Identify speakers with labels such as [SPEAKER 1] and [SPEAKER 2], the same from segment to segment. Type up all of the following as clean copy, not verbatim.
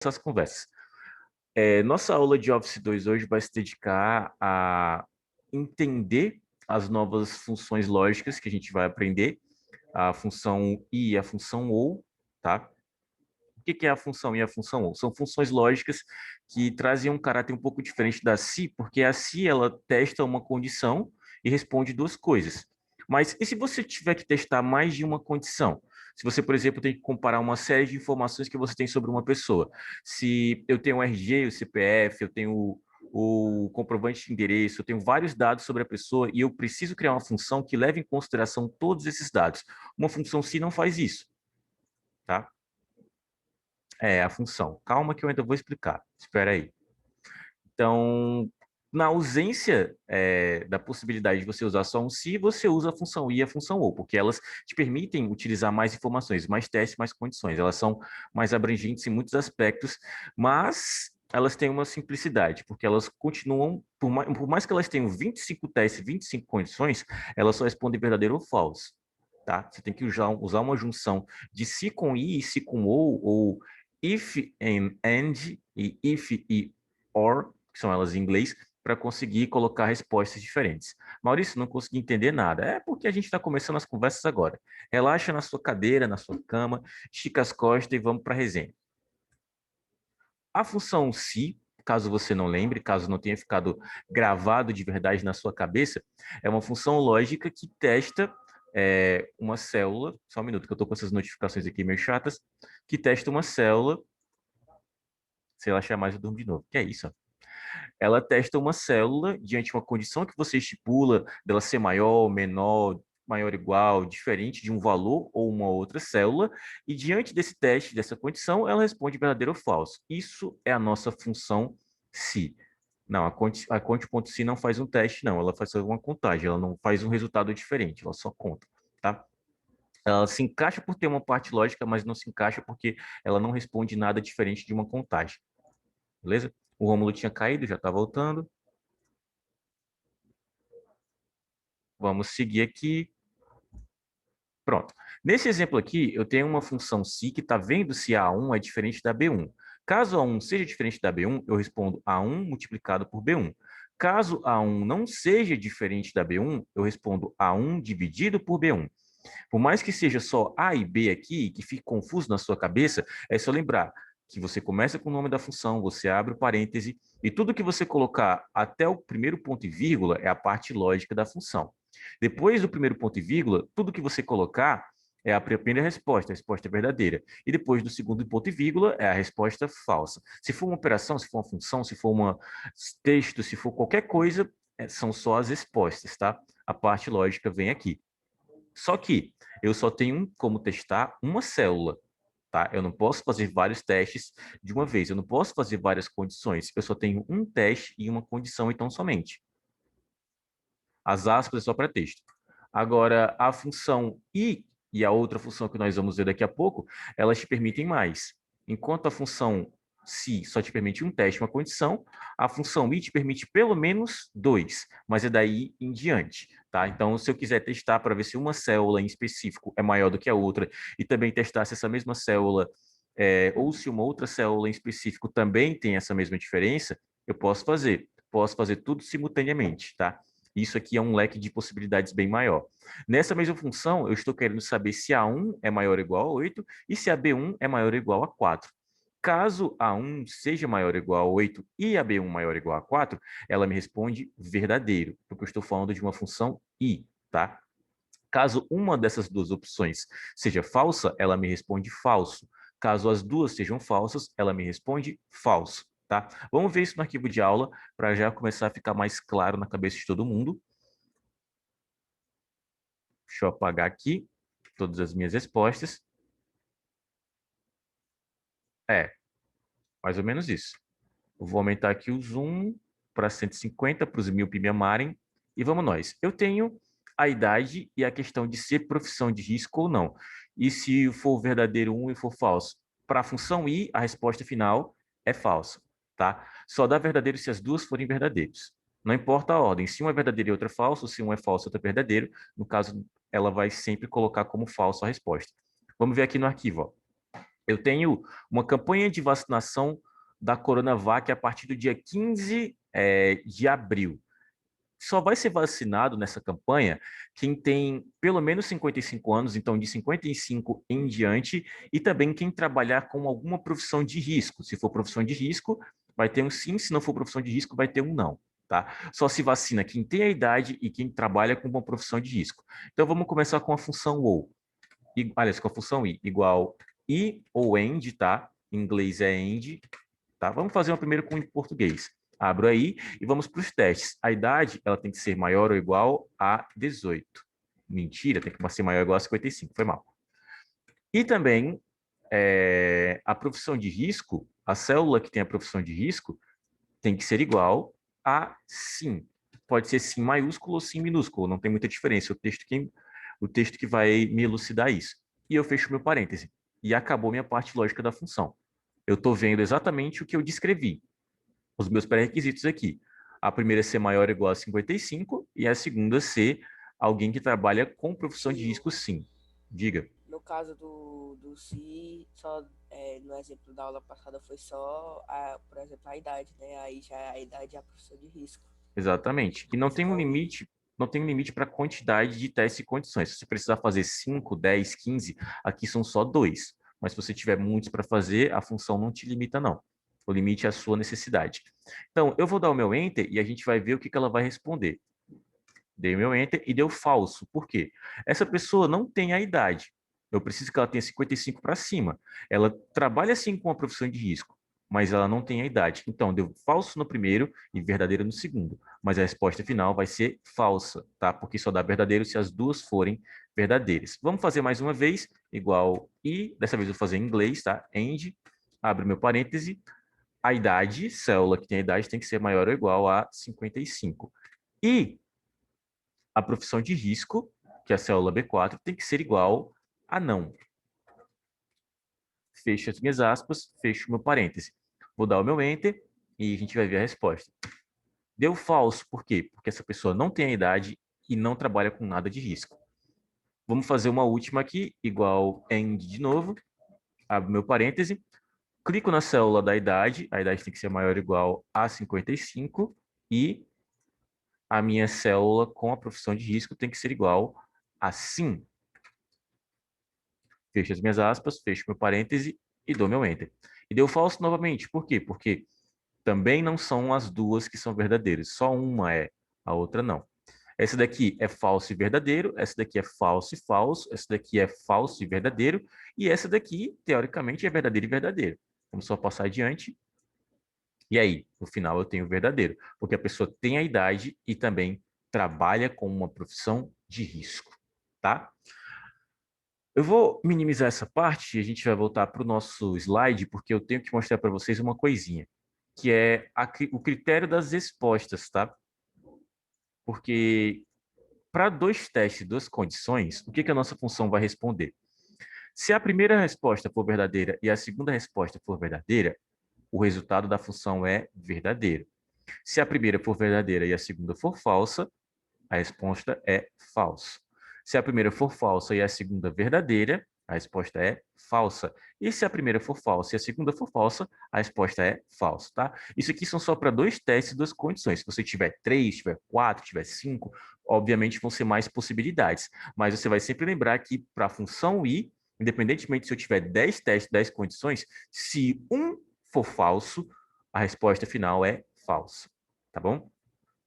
[SPEAKER 1] essas conversas. Nossa aula de Office 2 hoje vai se dedicar a entender as novas funções lógicas que a gente vai aprender, a função i e a função ou, tá? O que que é a função i e a função ou? São funções lógicas que trazem um caráter um pouco diferente da se, porque a se ela testa uma condição e responde duas coisas. Mas e se você tiver que testar mais de uma condição? Se você, por exemplo, tem que comparar uma série de informações que você tem sobre uma pessoa. Se eu tenho o RG, o CPF, eu tenho o comprovante de endereço, eu tenho vários dados sobre a pessoa e eu preciso criar uma função que leve em consideração todos esses dados. Uma função se não faz isso, tá? É a função. Calma que eu ainda vou explicar. Espera aí. Então, na ausência da possibilidade de você usar só um se, você usa a função i e a função ou, porque elas te permitem utilizar mais informações, mais testes, mais condições. Elas são mais abrangentes em muitos aspectos, mas elas têm uma simplicidade, porque elas continuam, por mais que elas tenham 25 testes, 25 condições, elas só respondem verdadeiro ou falso. Tá? Você tem que usar uma junção de se com i e se com ou if and e if e or, que são elas em inglês, para conseguir colocar respostas diferentes. Maurício, não consegui entender nada. É porque a gente está começando as conversas agora. Relaxa na sua cadeira, na sua cama, estica as costas e vamos para a resenha. A função se, caso você não lembre, caso não tenha ficado gravado de verdade na sua cabeça, é uma função lógica que testa uma célula, só um minuto que eu estou com essas notificações aqui meio chatas, que testa uma célula, se ela achar mais eu durmo de novo. Que é isso? Ela testa uma célula diante de uma condição que você estipula dela ser maior, menor, maior ou igual, diferente de um valor ou uma outra célula, e diante desse teste, dessa condição, ela responde verdadeiro ou falso. Isso é a nossa função se. Não, a conte.se não faz um teste, não. Ela faz uma contagem, ela não faz um resultado diferente, ela só conta, tá? Ela se encaixa por ter uma parte lógica, mas não se encaixa porque ela não responde nada diferente de uma contagem. Beleza? O Rômulo tinha caído, já está voltando. Vamos seguir aqui. Pronto. Nesse exemplo aqui, eu tenho uma função se que está vendo se A1 é diferente da B1. Caso A1 seja diferente da B1, eu respondo A1 multiplicado por B1. Caso A1 não seja diferente da B1, eu respondo A1 dividido por B1. Por mais que seja só A e B aqui, que fique confuso na sua cabeça, é só lembrar que você começa com o nome da função, você abre o parêntese, e tudo que você colocar até o primeiro ponto e vírgula é a parte lógica da função. Depois do primeiro ponto e vírgula, tudo que você colocar é a primeira resposta, a resposta verdadeira. E depois do segundo ponto e vírgula é a resposta falsa. Se for uma operação, se for uma função, se for um texto, se for qualquer coisa, são só as respostas, tá? A parte lógica vem aqui. Só que eu só tenho como testar uma célula, tá? Eu não posso fazer vários testes de uma vez, eu não posso fazer várias condições, eu só tenho um teste e uma condição, então somente. As aspas é só para texto. Agora, a função e a outra função que nós vamos ver daqui a pouco, elas te permitem mais. Enquanto a função se só te permite um teste, uma condição, a função i te permite pelo menos dois, mas é daí em diante, tá? Então, se eu quiser testar para ver se uma célula em específico é maior do que a outra e também testar se essa mesma célula ou se uma outra célula em específico também tem essa mesma diferença, eu posso fazer. Posso fazer tudo simultaneamente, tá? Isso aqui é um leque de possibilidades bem maior. Nessa mesma função, eu estou querendo saber se A1 é maior ou igual a 8 e se a B1 é maior ou igual a 4. Caso A1 seja maior ou igual a 8 e a B1 maior ou igual a 4, ela me responde verdadeiro, porque eu estou falando de uma função i, tá? Caso uma dessas duas opções seja falsa, ela me responde falso. Caso as duas sejam falsas, ela me responde falso, tá? Vamos ver isso no arquivo de aula para já começar a ficar mais claro na cabeça de todo mundo. Deixa eu apagar aqui todas as minhas respostas. É, mais ou menos isso. Eu vou aumentar aqui o zoom para 150 para os míope me amarem. E vamos nós. Eu tenho a idade e a questão de ser profissão de risco ou não. E se for verdadeiro um e for falso? Para a função i, a resposta final é falsa, tá? Só dá verdadeiro se as duas forem verdadeiros. Não importa a ordem. Se um é verdadeiro e outro é falso, se um é falso e outro é verdadeiro, no caso, ela vai sempre colocar como falso a resposta. Vamos ver aqui no arquivo, ó. Eu tenho uma campanha de vacinação da Coronavac a partir do dia 15 de abril. Só vai ser vacinado nessa campanha quem tem pelo menos 55 anos, então de 55 em diante, e também quem trabalhar com alguma profissão de risco. Se for profissão de risco, vai ter um sim, se não for profissão de risco, vai ter um não. Tá? Só se vacina quem tem a idade e quem trabalha com uma profissão de risco. Então vamos começar com a função ou. Aliás, com a função i, igual i ou end, tá? Em inglês é end, tá? Vamos fazer uma primeiro com em português. Abro aí e vamos para os testes. A idade, ela tem que ser maior ou igual a 18. Mentira, tem que ser maior ou igual a 55, foi mal. E também a profissão de risco, a célula que tem a profissão de risco, tem que ser igual a sim. Pode ser sim maiúsculo ou sim minúsculo, não tem muita diferença. O texto que vai me elucidar isso. E eu fecho meu parêntese. E acabou minha parte lógica da função. Eu estou vendo exatamente o que eu descrevi. Os meus pré-requisitos aqui. A primeira é ser maior ou igual a 55 e a segunda ser alguém que trabalha com profissão de
[SPEAKER 2] Tio,
[SPEAKER 1] risco, sim. Diga.
[SPEAKER 2] no caso do Si, só no exemplo da aula passada foi só, por exemplo, a idade, né? Aí já a idade é a profissão de risco.
[SPEAKER 1] Exatamente. E não tem um
[SPEAKER 2] Já o I,
[SPEAKER 1] limite, não tem um limite para a quantidade de testes e condições. Se você precisar fazer 5, 10, 15, aqui são só dois. Mas se você tiver muitos para fazer, a função não te limita, não. O limite é a sua necessidade. Então, eu vou dar o meu enter e a gente vai ver o que ela vai responder. Dei o meu enter e deu falso. Por quê? Essa pessoa não tem a idade. Eu preciso que ela tenha 55 para cima. Ela trabalha sim com a profissão de risco, mas ela não tem a idade. Então, deu falso no primeiro e verdadeiro no segundo. Mas a resposta final vai ser falsa, tá? Porque só dá verdadeiro se as duas forem verdadeiras. Vamos fazer mais uma vez, igual e, dessa vez eu vou fazer em inglês, tá? End, abre meu parêntese. A idade, célula que tem a idade, tem que ser maior ou igual a 55. E a profissão de risco, que é a célula B4, tem que ser igual a não. Fecho as minhas aspas, fecho meu parêntese. Vou dar o meu enter e a gente vai ver a resposta. Deu falso, por quê? Porque essa pessoa não tem a idade e não trabalha com nada de risco. Vamos fazer uma última aqui, igual end de novo, abro meu parêntese, clico na célula da idade, a idade tem que ser maior ou igual a 55 e a minha célula com a profissão de risco tem que ser igual a sim. Fecho as minhas aspas, fecho meu parêntese e dou meu enter. E deu falso novamente. Por quê? Porque também não são as duas que são verdadeiras. Só uma é, a outra não. Essa daqui é falso e verdadeiro, essa daqui é falso e falso, essa daqui é falso e verdadeiro, e essa daqui, teoricamente, é verdadeiro e verdadeiro. Vamos só passar adiante. E aí, no final, eu tenho verdadeiro, porque a pessoa tem a idade e também trabalha com uma profissão de risco, tá? Eu vou minimizar essa parte e a gente vai voltar para o nosso slide, porque eu tenho que mostrar para vocês uma coisinha, que é o critério das respostas, tá? Porque para dois testes, duas condições, o que que a nossa função vai responder? Se a primeira resposta for verdadeira e a segunda resposta for verdadeira, o resultado da função é verdadeiro. Se a primeira for verdadeira e a segunda for falsa, a resposta é falso. Se a primeira for falsa e a segunda verdadeira, a resposta é falsa. E se a primeira for falsa e a segunda for falsa, a resposta é falsa, tá? Isso aqui são só para dois testes, duas condições. Se você tiver três, tiver quatro, tiver cinco, obviamente vão ser mais possibilidades. Mas você vai sempre lembrar que para a função i, independentemente se eu tiver 10 testes, 10 condições, se um for falso, a resposta final é falsa, tá bom?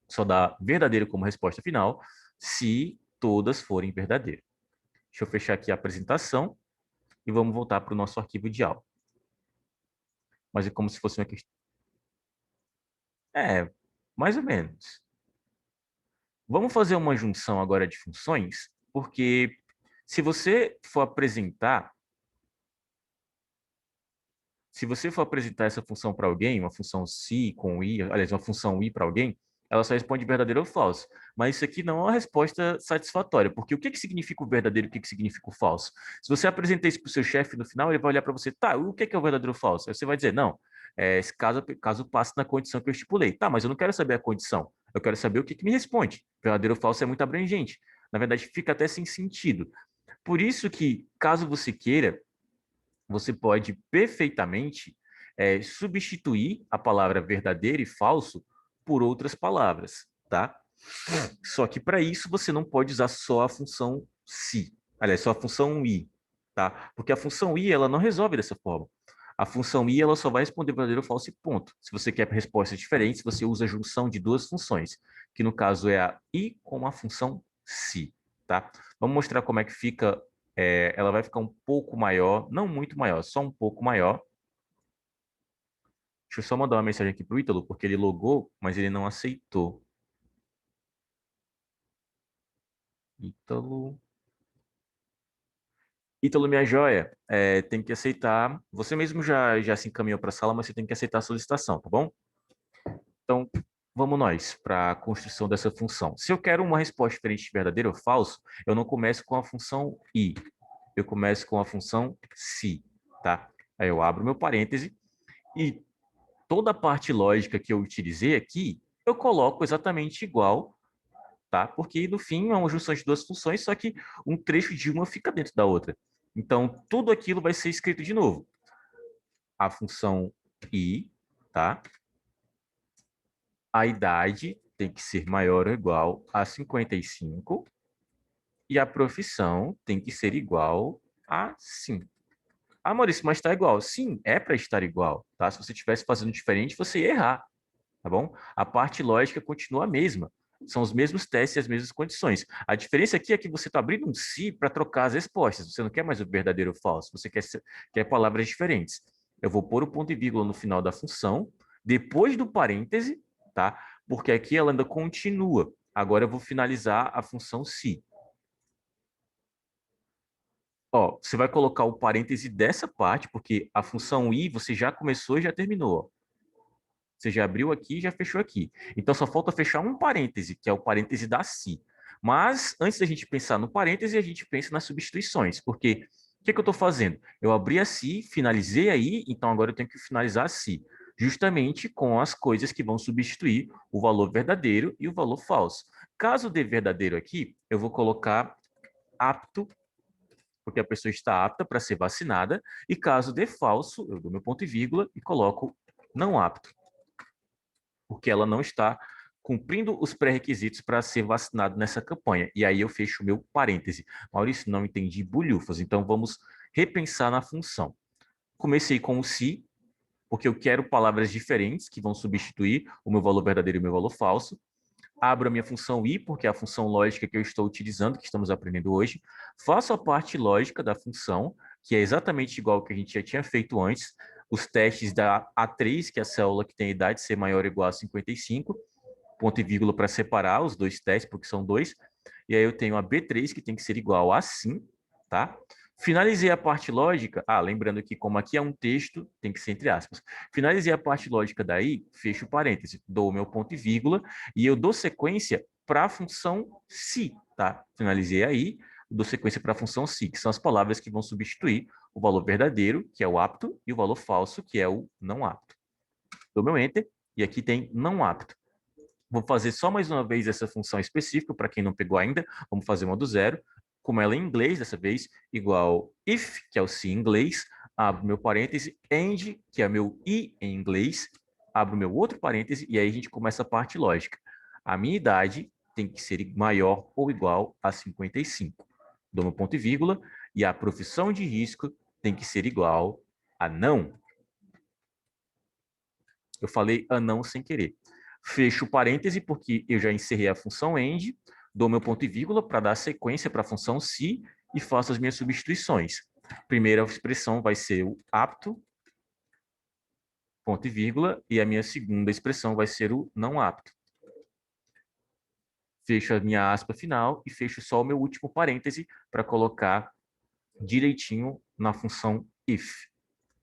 [SPEAKER 1] Só dá verdadeiro como resposta final se todas forem verdadeiras. Deixa eu fechar aqui a apresentação e vamos voltar para o nosso arquivo de aula. Mas é como se fosse uma questão. É, mais ou menos. Vamos fazer uma junção agora de funções, porque se você for apresentar, se você for apresentar essa função para alguém, uma função se com i, aliás, uma função i para alguém, ela só responde verdadeiro ou falso. Mas isso aqui não é uma resposta satisfatória, porque o que que significa o verdadeiro e o que que significa o falso? Se você apresentar isso para o seu chefe no final, ele vai olhar para você, tá, o que é o verdadeiro ou falso? Aí você vai dizer, não, caso passe na condição que eu estipulei. Tá, mas eu não quero saber a condição, eu quero saber o que que me responde. Verdadeiro ou falso é muito abrangente. Na verdade, fica até sem sentido. Por isso que, caso você queira, você pode perfeitamente substituir a palavra verdadeiro e falso por outras palavras, tá? Só que para isso você não pode usar só a função se, aliás, só a função i, tá? Porque a função i ela não resolve dessa forma. A função i ela só vai responder verdadeiro ou falso e ponto. Se você quer respostas diferentes, você usa a junção de duas funções, que no caso é a i com a função se, tá? Vamos mostrar como é que fica. Ela vai ficar um pouco maior, não muito maior, só um pouco maior. Deixa eu só mandar uma mensagem aqui para o Ítalo, porque ele logou, mas ele não aceitou. Ítalo. Ítalo, minha joia, tem que aceitar. Você mesmo já se encaminhou para a sala, mas você tem que aceitar a solicitação, tá bom? Então, vamos nós para a construção dessa função. Se eu quero uma resposta diferente de verdadeiro ou falso, eu não começo com a função i, eu começo com a função se, tá? Aí eu abro meu parêntese e toda a parte lógica que eu utilizei aqui, eu coloco exatamente igual, tá? Porque no fim é uma junção de duas funções, só que um trecho de uma fica dentro da outra. Então, tudo aquilo vai ser escrito de novo. A função i, tá? A idade tem que ser maior ou igual a 55 e a profissão tem que ser igual a 5. Ah, Maurício, mas está igual. Sim, é para estar igual, tá? Se você estivesse fazendo diferente, você ia errar, tá bom? A parte lógica continua a mesma. São os mesmos testes e as mesmas condições. A diferença aqui é que você está abrindo um se para trocar as respostas. Você não quer mais o verdadeiro ou o falso, você quer palavras diferentes. Eu vou pôr o ponto e vírgula no final da função, depois do parêntese, tá? Porque aqui ela ainda continua. Agora eu vou finalizar a função se. Ó, você vai colocar o parêntese dessa parte, porque a função i você já começou e já terminou. Você já abriu aqui e já fechou aqui. Então só falta fechar um parêntese, que é o parêntese da se. Mas antes da gente pensar no parêntese, a gente pensa nas substituições, porque o que eu estou fazendo? Eu abri a se, finalizei aí, então agora eu tenho que finalizar a se, justamente com as coisas que vão substituir o valor verdadeiro e o valor falso. Caso dê verdadeiro aqui, eu vou colocar apto, porque a pessoa está apta para ser vacinada, e caso dê falso, eu dou meu ponto e vírgula e coloco não apto, porque ela não está cumprindo os pré-requisitos para ser vacinado nessa campanha. E aí eu fecho o meu parêntese. Maurício, não entendi bulhufas, então vamos repensar na função. Comecei com o se, porque eu quero palavras diferentes que vão substituir o meu valor verdadeiro e o meu valor falso. Abro a minha função i, porque é a função lógica que eu estou utilizando, que estamos aprendendo hoje. Faço a parte lógica da função, que é exatamente igual ao que a gente já tinha feito antes. Os testes da A3, que é a célula que tem a idade ser maior ou igual a 55, ponto e vírgula para separar os dois testes, porque são dois. E aí eu tenho a B3, que tem que ser igual a sim, tá? Finalizei a parte lógica. Ah, lembrando que, como aqui é um texto, tem que ser entre aspas. Finalizei a parte lógica daí, fecho o parêntese, dou o meu ponto e vírgula, e eu dou sequência para a função se, tá? Finalizei aí, dou sequência para a função se, que são as palavras que vão substituir o valor verdadeiro, que é o apto, e o valor falso, que é o não apto. Dou meu enter, e aqui tem não apto. Vou fazer só mais uma vez essa função específica, para quem não pegou ainda, vamos fazer uma do zero. Como ela é em inglês, dessa vez, igual if, que é o se em inglês, abro meu parêntese, and, que é meu i em inglês, abro meu outro parêntese, e aí a gente começa a parte lógica. A minha idade tem que ser maior ou igual a 55. Dou meu ponto e vírgula, e a profissão de risco tem que ser igual a não. Eu falei a não sem querer. Fecho o parêntese, porque eu já encerrei a função end, dou meu ponto e vírgula para dar sequência para a função se e faço as minhas substituições. Primeira expressão vai ser o apto, ponto e vírgula, e a minha segunda expressão vai ser o não apto. Fecho a minha aspa final e fecho só o meu último parêntese para colocar direitinho na função if,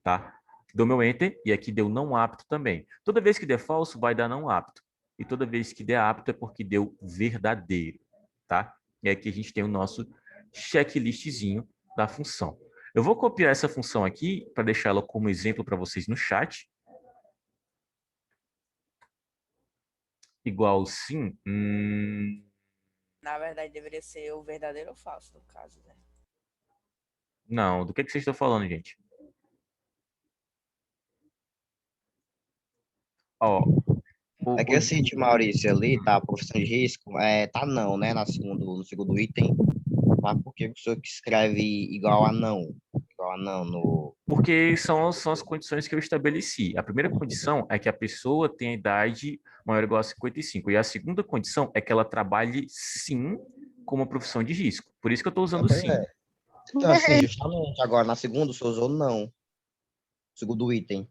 [SPEAKER 1] tá? Dou meu enter e aqui deu não apto também. Toda vez que der falso, vai dar não apto. E toda vez que der apto é porque deu verdadeiro, tá? E aqui a gente tem o nosso checklistzinho da função. Eu vou copiar essa função aqui para deixá-la como exemplo para vocês no chat. Igual sim.
[SPEAKER 2] Na verdade, deveria ser o verdadeiro ou falso, no caso, né?
[SPEAKER 1] Não, do que vocês estão falando, gente? Ó,
[SPEAKER 3] É que assim, de Maurício ali, tá? A profissão de risco, tá não, né? No segundo item. Mas por que o senhor que escreve igual a não? Igual a não no.
[SPEAKER 1] porque são as condições que eu estabeleci. A primeira condição é que a pessoa tenha idade maior ou igual a 55. E a segunda condição é que ela trabalhe, sim, com uma profissão de risco. Por isso que eu estou usando
[SPEAKER 3] Pois
[SPEAKER 1] sim.
[SPEAKER 3] é. Então, assim, justamente agora, na segunda, o senhor usou não. Segundo item.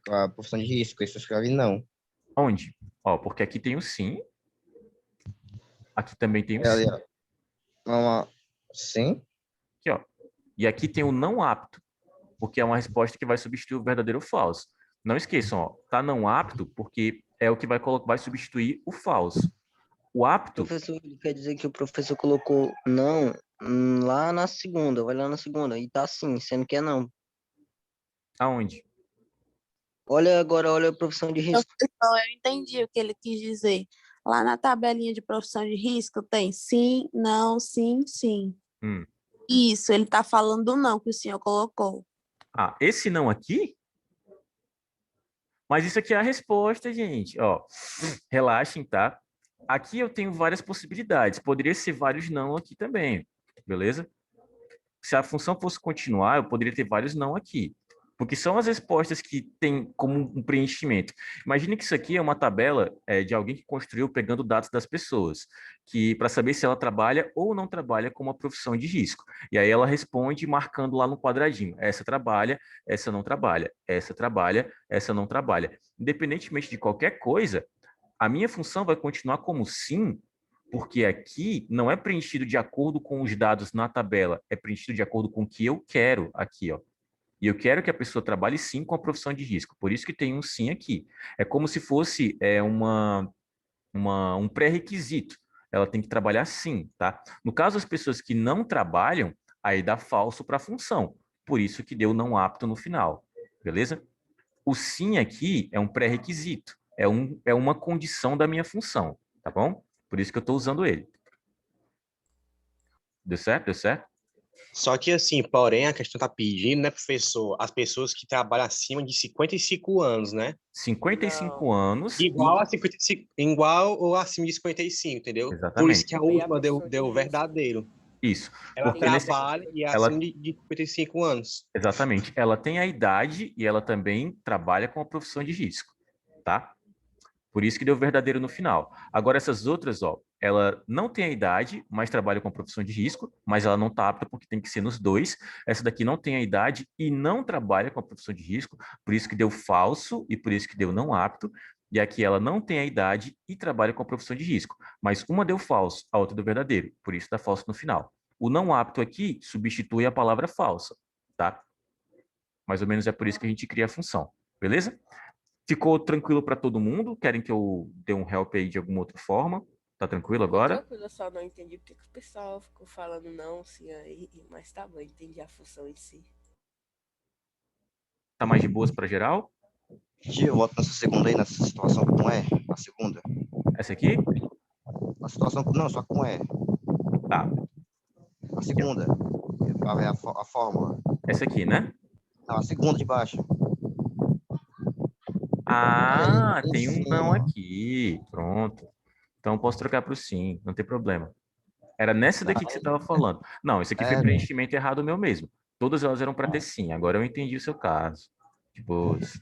[SPEAKER 3] A profissão de risco, isso escreve não.
[SPEAKER 1] Onde? Ó, porque aqui tem o sim, aqui também tem o
[SPEAKER 3] É ali,
[SPEAKER 1] sim.
[SPEAKER 3] ó. Uma... Sim?
[SPEAKER 1] Aqui, ó. E aqui tem o não apto, porque é uma resposta que vai substituir o verdadeiro ou falso. Não esqueçam, ó, tá não apto porque é o que vai substituir o falso. O apto,
[SPEAKER 4] Professor, ele quer dizer que o professor colocou não lá na segunda, vai lá na segunda, e tá sim, sendo que é não.
[SPEAKER 1] aonde?
[SPEAKER 4] Olha agora, olha a profissão de risco.
[SPEAKER 5] Professor, eu entendi o que ele quis dizer. Lá na tabelinha de profissão de risco tem sim, não, sim, sim.
[SPEAKER 1] Hum.
[SPEAKER 5] Isso, ele está falando do não que o senhor colocou.
[SPEAKER 1] Ah, esse não aqui? Mas isso aqui é a resposta, gente. Ó, relaxem, tá? Aqui eu tenho várias possibilidades. Poderia ser vários não aqui também, beleza? Se a função fosse continuar, eu poderia ter vários não aqui. Porque são as respostas que têm como um preenchimento. Imagine que isso aqui é uma tabela de alguém que construiu pegando dados das pessoas, que para saber se ela trabalha ou não trabalha com uma profissão de risco. E aí ela responde marcando lá no quadradinho. Essa trabalha, essa não trabalha, essa trabalha, essa não trabalha. Independentemente de qualquer coisa, a minha função vai continuar como sim, porque aqui não é preenchido de acordo com os dados na tabela, é preenchido de acordo com o que eu quero aqui, ó. E eu quero que a pessoa trabalhe sim com a profissão de risco, por isso que tem um sim aqui. É como se fosse um pré-requisito. Ela tem que trabalhar sim, tá? No caso das pessoas que não trabalham, aí dá falso para a função. Por isso que deu não apto no final, beleza? O sim aqui é um pré-requisito, é uma condição da minha função, tá bom? Por isso que eu estou usando ele. Deu certo? Deu certo?
[SPEAKER 6] Só que assim, porém, a questão tá pedindo, né, professor, as pessoas que trabalham acima de 55 anos, né?
[SPEAKER 1] 55
[SPEAKER 2] Não.
[SPEAKER 1] anos
[SPEAKER 6] Igual a 55, igual ou acima de 55, entendeu? Por isso
[SPEAKER 1] exatamente.
[SPEAKER 6] que a
[SPEAKER 2] Também a
[SPEAKER 6] última
[SPEAKER 2] profissão de
[SPEAKER 6] deu
[SPEAKER 2] risco.
[SPEAKER 6] verdadeiro.
[SPEAKER 1] Isso.
[SPEAKER 6] Ela
[SPEAKER 1] Porque nesse,
[SPEAKER 6] trabalha e é acima
[SPEAKER 1] ela,
[SPEAKER 6] de 55 anos.
[SPEAKER 1] exatamente, ela tem a idade e ela também trabalha com a profissão de risco, tá? Por isso que deu verdadeiro no final. Agora, essas outras, ó, ela não tem a idade, mas trabalha com a profissão de risco, mas ela não está apta porque tem que ser nos dois. Essa daqui não tem a idade e não trabalha com a profissão de risco, por isso que deu falso e por isso que deu não apto. E aqui ela não tem a idade e trabalha com a profissão de risco, mas uma deu falso, a outra deu verdadeiro, por isso dá falso no final. O não apto aqui substitui a palavra falsa, tá? Mais ou menos é por isso que a gente cria a função, beleza? Ficou tranquilo para todo mundo? Querem que eu dê um help aí de alguma outra forma? Tá tranquilo
[SPEAKER 2] Ficou
[SPEAKER 1] agora?
[SPEAKER 2] tranquilo, eu só não entendi porque que o pessoal ficou falando não, sim aí, mas tá bom, entendi a função em si.
[SPEAKER 1] Tá mais de boas para geral?
[SPEAKER 3] Eu voto nessa segunda aí, nessa situação com E. A segunda.
[SPEAKER 1] Essa aqui?
[SPEAKER 3] A situação com. Não, só com E.
[SPEAKER 1] Tá.
[SPEAKER 3] A segunda. Pra ver a fórmula.
[SPEAKER 1] Essa aqui, né?
[SPEAKER 3] Não, a segunda de baixo.
[SPEAKER 1] Ah,
[SPEAKER 3] Aí, em
[SPEAKER 1] tem um não
[SPEAKER 3] cima.
[SPEAKER 1] aqui. Pronto. Então eu posso trocar para o sim, não tem problema. Era nessa
[SPEAKER 3] Tá,
[SPEAKER 1] daqui que você estava falando. Não, isso aqui foi
[SPEAKER 3] sério.
[SPEAKER 1] preenchimento errado meu mesmo. Todas elas eram para ter sim. Agora eu entendi o seu caso. De boas.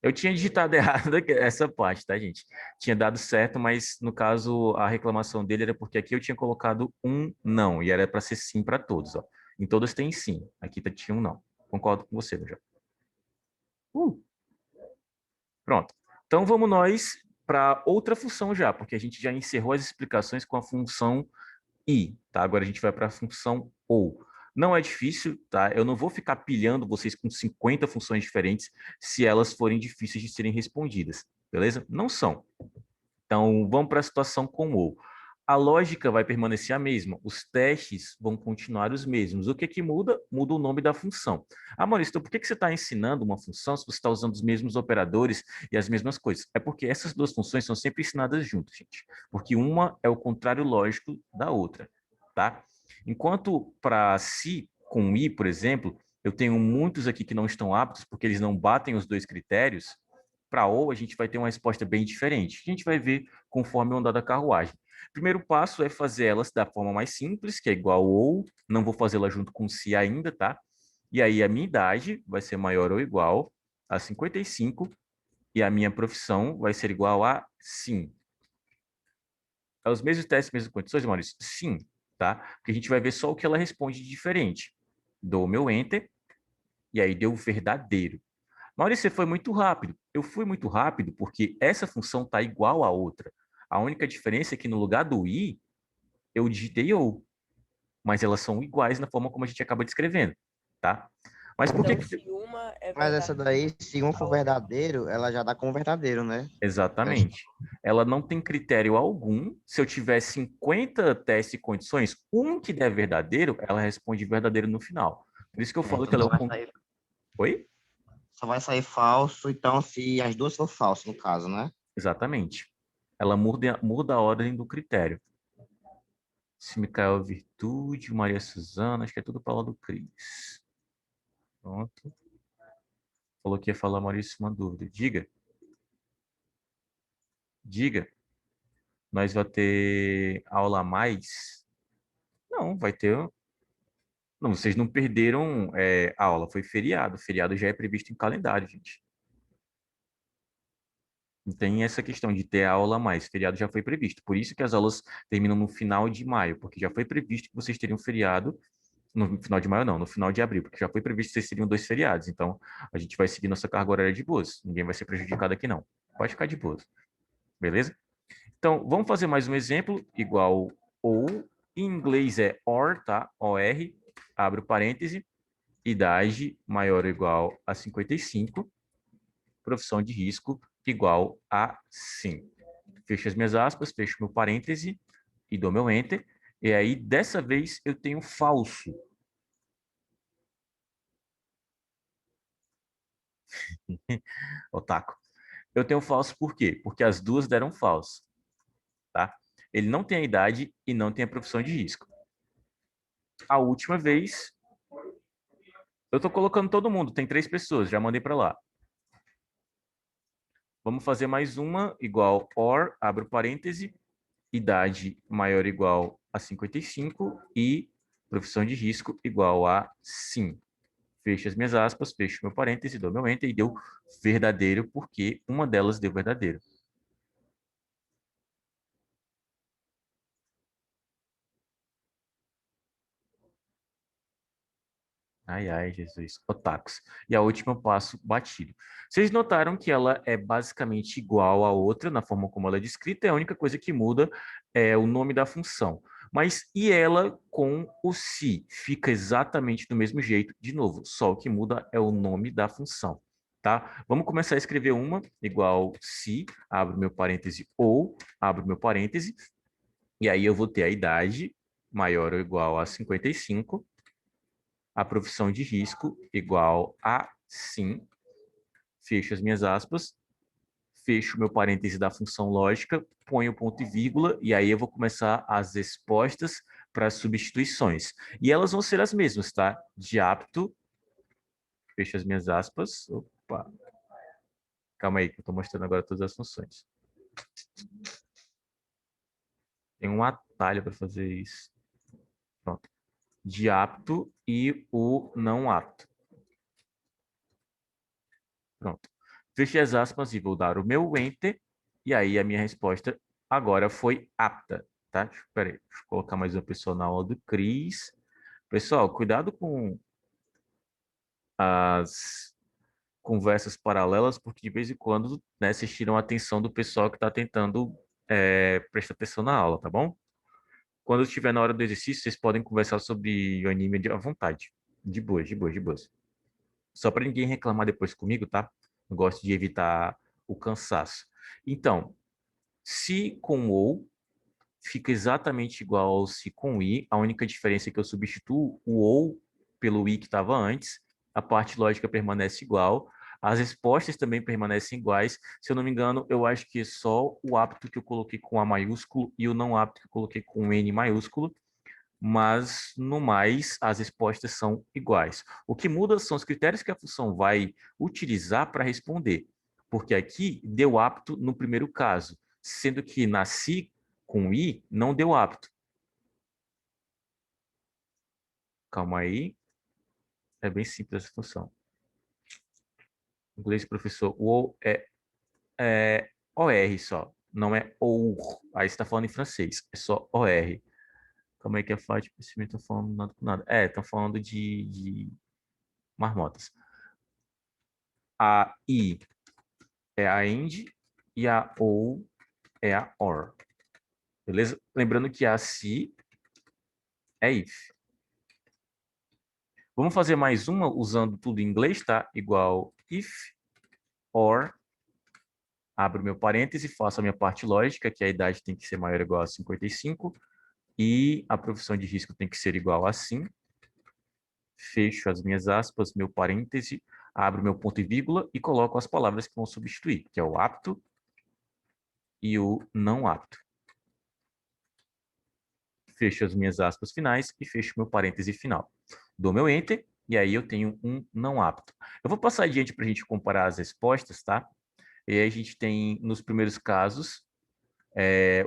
[SPEAKER 1] Eu tinha digitado errado essa parte, tá, gente? Tinha dado certo, mas no caso a reclamação dele era porque aqui eu tinha colocado um não e era para ser sim para todos, ó. Em todas tem sim. Aqui tinha um não. Concordo com você, já. Pronto. Então vamos nós para outra função já, porque a gente já encerrou as explicações com a função e, tá? Agora a gente vai para a função ou. Não é difícil, tá? Eu não vou ficar pilhando vocês com 50 funções diferentes se elas forem difíceis de serem respondidas, beleza? Não são. Então, vamos para a situação com ou. A lógica vai permanecer a mesma, os testes vão continuar os mesmos. O que que muda? Muda o nome da função. Ah, Maurício, então por que que você está ensinando uma função se você está usando os mesmos operadores e as mesmas coisas? É porque essas duas funções são sempre ensinadas juntas, gente. Porque uma é o contrário lógico da outra, tá? Enquanto para se com i, por exemplo, eu tenho muitos aqui que não estão aptos porque eles não batem os dois critérios, para ou a gente vai ter uma resposta bem diferente. A gente vai ver conforme o andar da carruagem. Primeiro passo é fazer elas da forma mais simples, que é igual ou, não vou fazê-la junto com se ainda, tá? E aí a minha idade vai ser maior ou igual a 55 e a minha profissão vai ser igual a sim. É os mesmos testes, mesmas condições, Maurício? Sim, tá? Porque a gente vai ver só o que ela responde de diferente. Dou o meu enter e aí deu verdadeiro. Maurício, você foi muito rápido. Eu fui muito rápido porque essa função está igual à outra. A única diferença é que no lugar do i, eu digitei ou, mas elas são iguais na forma como a gente acaba descrevendo, tá? Mas por que
[SPEAKER 2] Então,
[SPEAKER 1] que...
[SPEAKER 2] se uma é
[SPEAKER 3] Mas essa
[SPEAKER 2] verdadeira,
[SPEAKER 3] daí, se um
[SPEAKER 2] a
[SPEAKER 3] for
[SPEAKER 2] outra
[SPEAKER 3] verdadeiro, ela já dá como verdadeiro, né?
[SPEAKER 1] Exatamente. Ela não tem critério algum. Se eu tiver 50 testes e condições, um que der verdadeiro, ela responde verdadeiro no final. Por isso que eu falo que
[SPEAKER 3] Então
[SPEAKER 1] ela é o... Oi?
[SPEAKER 3] só vai sair falso, então, se as duas for falso, no caso, né?
[SPEAKER 1] Exatamente. Ela muda a ordem do critério. Se Micael Virtude, Maria Suzana, acho que é tudo para lá do Cris. Pronto. Falou que ia falar, Maurício, uma dúvida. Diga. Diga. Nós vai ter aula a mais? Não, vai ter. Não, vocês não perderam a aula, foi feriado. Feriado já é previsto em calendário, gente. Não tem essa questão de ter aula a mais. Feriado já foi previsto. Por isso que as aulas terminam no final de maio, porque já foi previsto que vocês teriam feriado. No final de maio, não, no final de abril, porque já foi previsto que vocês teriam 2 feriados. Então, a gente vai seguir nossa carga horária de boas. Ninguém vai ser prejudicado aqui, não. Pode ficar de boas. Beleza? Então, vamos fazer mais um exemplo, igual ou. Em inglês é or, tá? OR, abre o parêntese, idade maior ou igual a 55, profissão de risco igual a sim. Fecho as minhas aspas, fecho meu parêntese e dou meu enter. E aí, dessa vez, eu tenho falso. Otaku. Eu tenho falso por quê? Porque as duas deram falso, tá? Ele não tem a idade e não tem a profissão de risco. A última vez, eu tô colocando todo mundo, tem 3 pessoas, já mandei para lá. Vamos fazer mais uma, igual or, abre o parêntese, idade maior ou igual a 55 e profissão de risco igual a sim. Fecho as minhas aspas, fecho meu parêntese, dou meu enter e deu verdadeiro, porque uma delas deu verdadeiro. Ai, ai, Jesus. Otakus. E a última eu passo batido. Vocês notaram que ela é basicamente igual à outra, na forma como ela é descrita, e a única coisa que muda é o nome da função. Mas e ela com o se? Fica exatamente do mesmo jeito, de novo, só o que muda é o nome da função, tá? Vamos começar a escrever uma igual se, abro meu parêntese, ou, abro meu parêntese, e aí eu vou ter a idade maior ou igual a 55, a profissão de risco igual a sim, fecho as minhas aspas, fecho meu parêntese da função lógica, ponho ponto e vírgula, e aí eu vou começar as respostas para as substituições. E elas vão ser as mesmas, tá? De apto, fecho as minhas aspas, opa, calma aí, que eu estou mostrando agora todas as funções. Tem um atalho para fazer isso. Pronto. De apto e o não apto. Pronto. Fechei as aspas e vou dar o meu enter. E aí a minha resposta agora foi apta, tá? Espera aí, deixa eu colocar mais uma pessoa na aula do Cris. Pessoal, cuidado com as conversas paralelas, porque de vez em quando, né, vocês tiram a atenção do pessoal que está tentando prestar atenção na aula, tá bom? Quando estiver na hora do exercício, vocês podem conversar sobre o anime à vontade. De boas, de boas, de boas. Só para ninguém reclamar depois comigo, tá? Eu gosto de evitar o cansaço. Então, se com ou fica exatamente igual ao se com i. A única diferença é que eu substituo o ou pelo i que estava antes. A parte lógica permanece igual. As respostas também permanecem iguais. Se eu não me engano, eu acho que é só o apto que eu coloquei com A maiúsculo e o não apto que eu coloquei com N maiúsculo. mas no mais as respostas são iguais. O que muda são os critérios que a função vai utilizar para responder, porque aqui deu apto no primeiro caso, sendo que nasci com i não deu apto. Calma aí, é bem simples essa função. Em inglês, professor, o é OR só, não é OUR. Aí você está falando em francês, é só OR. Como é que é fácil de crescimento? Estão falando nada com nada. Estão falando de marmotas. A I é a AND e a OU é a OR. Beleza? Lembrando que a SI é IF. Vamos fazer mais uma usando tudo em inglês, tá? Igual if, or, abro meu parêntese, faço a minha parte lógica, que a idade tem que ser maior ou igual a 55, e a profissão de risco tem que ser igual a sim. Fecho as minhas aspas, meu parêntese, abro meu ponto e vírgula e coloco as palavras que vão substituir, que é o apto e o não apto. Fecho as minhas aspas finais e fecho meu parêntese final. Dou meu Enter e aí eu tenho um não apto. Eu vou passar adiante para a gente comparar as respostas, tá? E aí a gente tem, nos primeiros casos,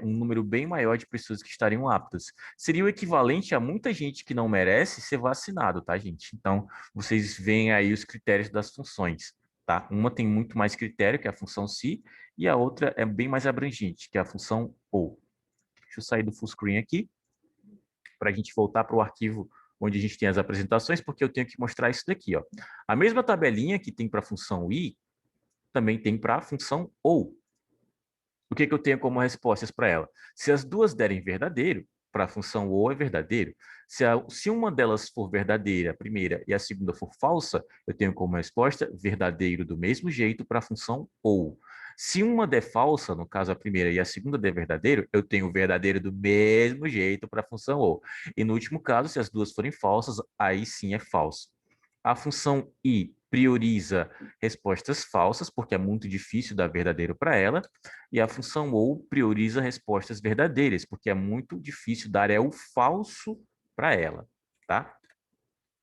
[SPEAKER 1] um número bem maior de pessoas que estariam aptas. Seria o equivalente a muita gente que não merece ser vacinado, tá, gente? Então, vocês veem aí os critérios das funções, tá? Uma tem muito mais critério, que é a função se, e a outra é bem mais abrangente, que é a função ou. Deixa eu sair do full screen aqui, para a gente voltar para o arquivo onde a gente tem as apresentações, porque eu tenho que mostrar isso daqui, ó. A mesma tabelinha que tem para a função i, também tem para a função ou. O que eu tenho como respostas para ela? Se as duas derem verdadeiro, para a função ou é verdadeiro. Se uma delas for verdadeira, a primeira, e a segunda for falsa, eu tenho como resposta verdadeiro do mesmo jeito para a função ou. Se uma der falsa, no caso a primeira, e a segunda der verdadeiro, eu tenho verdadeiro do mesmo jeito para a função ou. E no último caso, se as duas forem falsas, aí sim é falso. A função i prioriza respostas falsas, porque é muito difícil dar verdadeiro para ela, e a função ou prioriza respostas verdadeiras, porque é muito difícil dar o falso para ela, tá?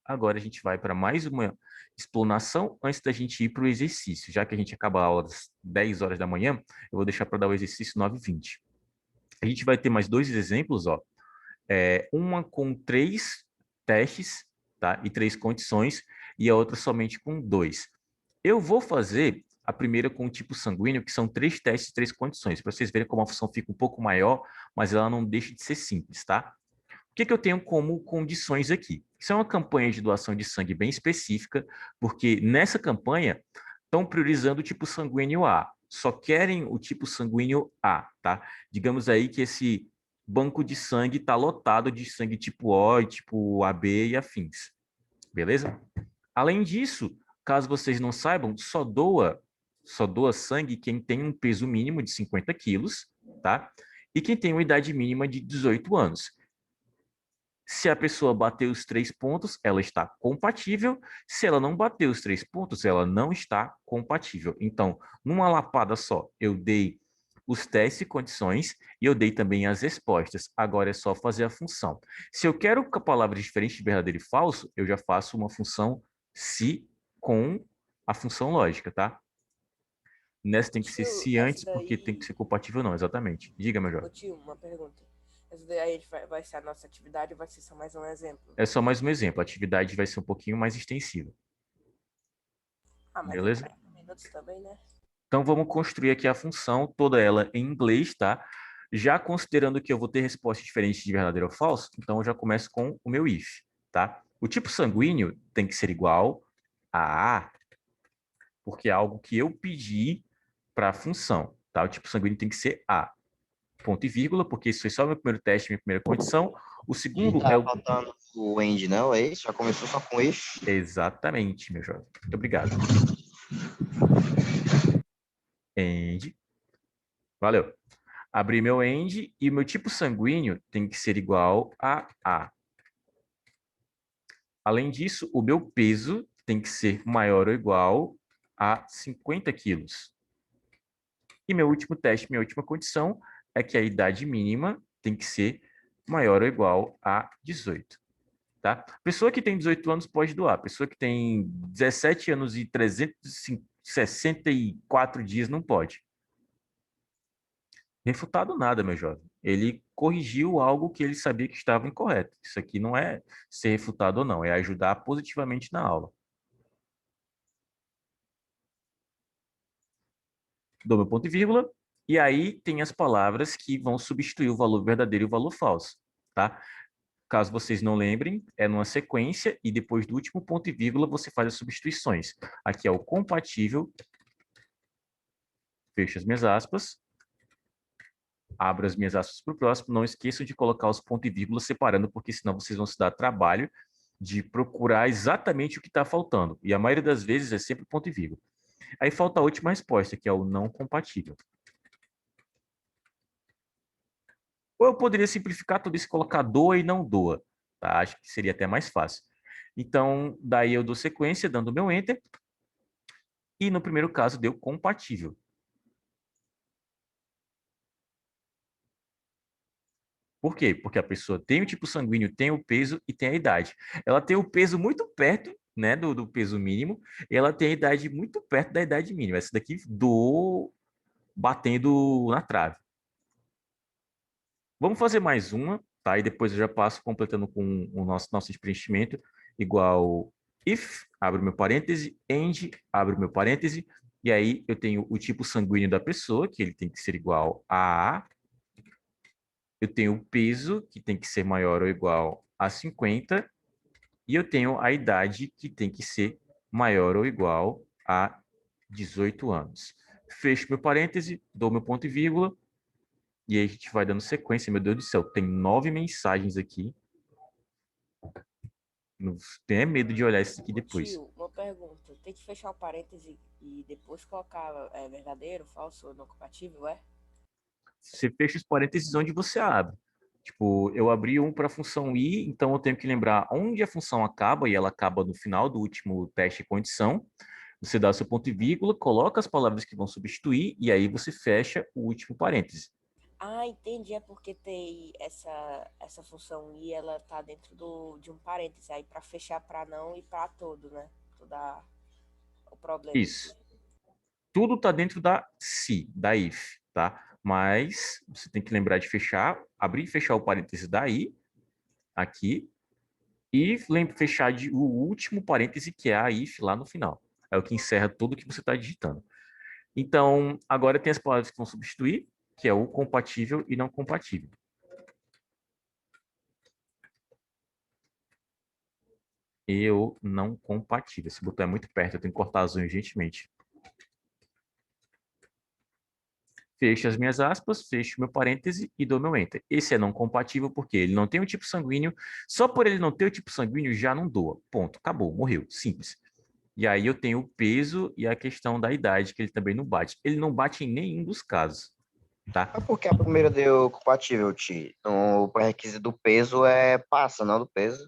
[SPEAKER 1] Agora a gente vai para mais uma explanação antes da gente ir para o exercício. Já que a gente acaba a aula às 10 horas da manhã, eu vou deixar para dar o exercício 9h20. A gente vai ter mais dois exemplos, ó. Uma com 3 testes, tá? E 3 condições, e a outra somente com 2. Eu vou fazer a primeira com o tipo sanguíneo, que são 3 testes e 3 condições, para vocês verem como a função fica um pouco maior, mas ela não deixa de ser simples, tá? O que eu tenho como condições aqui? Isso é uma campanha de doação de sangue bem específica, porque nessa campanha estão priorizando o tipo sanguíneo A. Só querem o tipo sanguíneo A, tá? Digamos aí que esse banco de sangue está lotado de sangue tipo O, tipo AB e afins. Beleza? Além disso, caso vocês não saibam, só doa sangue quem tem um peso mínimo de 50 quilos, tá? E quem tem uma idade mínima de 18 anos. Se a pessoa bater os 3 pontos, ela está compatível. Se ela não bater os 3 pontos, ela não está compatível. Então, numa lapada só, eu dei os testes e condições e eu dei também as respostas. Agora é só fazer a função. Se eu quero com palavras diferentes de verdadeiro e falso, eu já faço uma função se com a função lógica, tá? Nessa tem que ser
[SPEAKER 2] Tio,
[SPEAKER 1] se
[SPEAKER 2] essa
[SPEAKER 1] antes, porque tem
[SPEAKER 2] daí.
[SPEAKER 1] que ser compatível não, exatamente. Diga, meu
[SPEAKER 2] Ô
[SPEAKER 1] jovem.
[SPEAKER 2] tio, uma pergunta. Essa daí a gente vai ser a nossa atividade ou vai ser só mais um exemplo?
[SPEAKER 1] É só mais um exemplo. A atividade vai ser um pouquinho mais extensiva.
[SPEAKER 2] Ah, mas é
[SPEAKER 1] Beleza?
[SPEAKER 2] 40 minutos também, né?
[SPEAKER 1] Então, vamos construir aqui a função, toda ela em inglês, tá? Já considerando que eu vou ter respostas diferentes de verdadeiro ou falso, então eu já começo com o meu if, tá? O tipo sanguíneo tem que ser igual a A, porque é algo que eu pedi para a função, tá? O tipo sanguíneo tem que ser A. Ponto e vírgula, porque isso foi só o meu primeiro teste, minha primeira condição. O
[SPEAKER 3] E
[SPEAKER 1] segundo é
[SPEAKER 3] tá
[SPEAKER 1] o...
[SPEAKER 3] faltando o end, não? É isso? Já começou só com if?
[SPEAKER 1] Exatamente, meu jovem. Muito obrigado. And. Valeu. Abri meu end e o meu tipo sanguíneo tem que ser igual a A. Além disso, o meu peso tem que ser maior ou igual a 50 quilos. E meu último teste, minha última condição, é que a idade mínima tem que ser maior ou igual a 18. Tá? Pessoa que tem 18 anos pode doar. Pessoa que tem 17 anos e 364 dias não pode. Refutado nada, meu jovem. Ele corrigiu algo que ele sabia que estava incorreto. Isso aqui não é ser refutado ou não, é ajudar positivamente na aula. Dou meu ponto e vírgula, e aí tem as palavras que vão substituir o valor verdadeiro e o valor falso, tá? Caso vocês não lembrem, é numa sequência e depois do último ponto e vírgula você faz as substituições. Aqui é o compatível, fecho as minhas aspas, abro as minhas aspas para o próximo. Não esqueçam de colocar os pontos e vírgula separando, porque senão vocês vão se dar trabalho de procurar exatamente o que está faltando. E a maioria das vezes é sempre ponto e vírgula. Aí falta a última resposta, que é o não compatível. Ou eu poderia simplificar tudo isso e colocar doa e não doa. Tá? Acho que seria até mais fácil. Então, daí eu dou sequência, dando meu Enter. E no primeiro caso deu compatível. Por quê? Porque a pessoa tem o tipo sanguíneo, tem o peso e tem a idade. Ela tem o peso muito perto, né, do peso mínimo, e ela tem a idade muito perto da idade mínima. Essa daqui do batendo na trave. Vamos fazer mais uma, tá? E depois eu já passo completando com o nosso de preenchimento, igual if, abro meu parêntese, end, abro meu parêntese, e aí eu tenho o tipo sanguíneo da pessoa, que ele tem que ser igual a eu tenho o peso, que tem que ser maior ou igual a 50, e eu tenho a idade, que tem que ser maior ou igual a 18 anos. Fecho meu parêntese, dou meu ponto e vírgula, e aí a gente vai dando sequência. Meu Deus do céu, tem 9 mensagens aqui. Não tenha medo de olhar isso aqui depois.
[SPEAKER 2] Tio, uma pergunta. Tem que fechar o parêntese e depois colocar verdadeiro, falso ou não compatível, é?
[SPEAKER 1] Você fecha os parênteses onde você abre. Tipo, eu abri um para a função i, então eu tenho que lembrar onde a função acaba, e ela acaba no final do último teste de condição. Você dá o seu ponto e vírgula, coloca as palavras que vão substituir, e aí você fecha o último parêntese.
[SPEAKER 2] Ah, entendi. É porque tem essa função i, ela tá dentro de um parêntese. Aí para fechar para não e para todo, né? Toda o problema em si.
[SPEAKER 1] Isso. Tudo está dentro da se, da if, tá? Mas você tem que lembrar de fechar, abrir e fechar o parêntese da i, aqui, e fechar o último parêntese, que é a if, lá no final. É o que encerra tudo que você está digitando. Então, agora tem as palavras que vão substituir, que é o compatível e não compatível. E o não compatível. Esse botão é muito perto, eu tenho que cortar as unhas urgentemente. Fecho as minhas aspas, fecho meu parêntese e dou meu enter. Esse é não compatível porque ele não tem o tipo sanguíneo. Só por ele não ter o tipo sanguíneo já não doa. Ponto. Acabou, morreu. Simples. E aí eu tenho o peso e a questão da idade, que ele também não bate. Ele não bate em nenhum dos casos, tá?
[SPEAKER 3] Mas por que a primeira deu compatível, Ti? Então, o pré-requisito do peso passa, não do peso.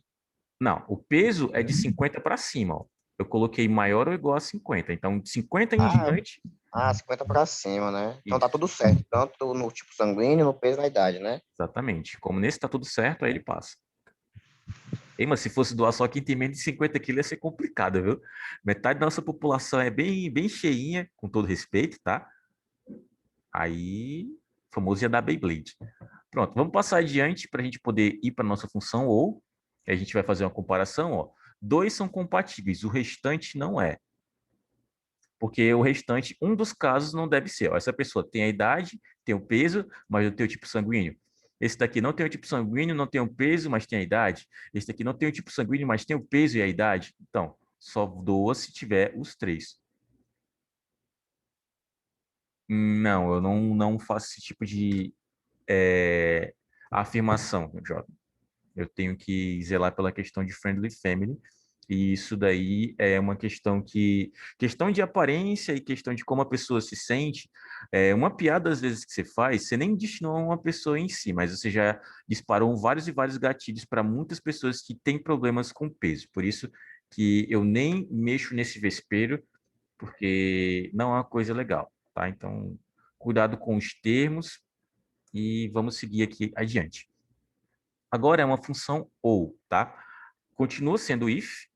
[SPEAKER 1] Não, o peso é de 50 para cima, ó. Eu coloquei maior ou igual a 50. Então, de 50 em
[SPEAKER 3] Ah,
[SPEAKER 1] diante,
[SPEAKER 3] 50 para cima, né? Então tá
[SPEAKER 1] isso.
[SPEAKER 3] tudo certo, tanto no tipo sanguíneo, no peso e na idade, né?
[SPEAKER 1] Exatamente. Como nesse tá tudo certo, aí ele passa. Ei, mas se fosse doar só quem tem menos de 50 quilos, ia ser complicado, viu? Metade da nossa população é bem cheinha, com todo respeito, tá? Aí, o famoso ia dar Beyblade. Pronto, vamos passar adiante para a gente poder ir para nossa função ou a gente vai fazer uma comparação, ó. Dois são compatíveis, o restante não é. Porque o restante, um dos casos não deve ser. Ó, essa pessoa tem a idade, tem o peso, mas não tem o tipo sanguíneo. Esse daqui não tem o tipo sanguíneo, não tem o peso, mas tem a idade. Esse daqui não tem o tipo sanguíneo, mas tem o peso e a idade. Então, só doa se tiver os três. Não, eu não faço esse tipo de afirmação, jovem. Eu tenho que zelar pela questão de friendly family. E isso daí é uma questão questão de aparência e questão de como a pessoa se sente. É uma piada às vezes que você faz, você nem destinou a uma pessoa em si, mas você já disparou vários e vários gatilhos para muitas pessoas que têm problemas com peso. Por isso que eu nem mexo nesse vespeiro, porque não é uma coisa legal, tá? Então, cuidado com os termos e vamos seguir aqui adiante. Agora é uma função ou, tá? Continua sendo if,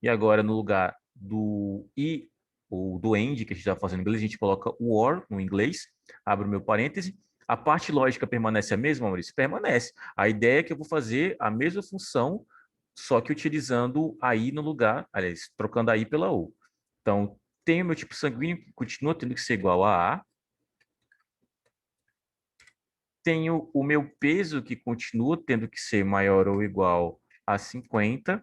[SPEAKER 1] e agora no lugar do e ou do end, que a gente está fazendo em inglês, a gente coloca o or no inglês, abre o meu parêntese. A parte lógica permanece a mesma, Maurício? Permanece. A ideia é que eu vou fazer a mesma função, só que utilizando a i no lugar, aliás, trocando a i pela ou. Então, tem o meu tipo sanguíneo, que continua tendo que ser igual a A. Tenho o meu peso, que continua tendo que ser maior ou igual a 50.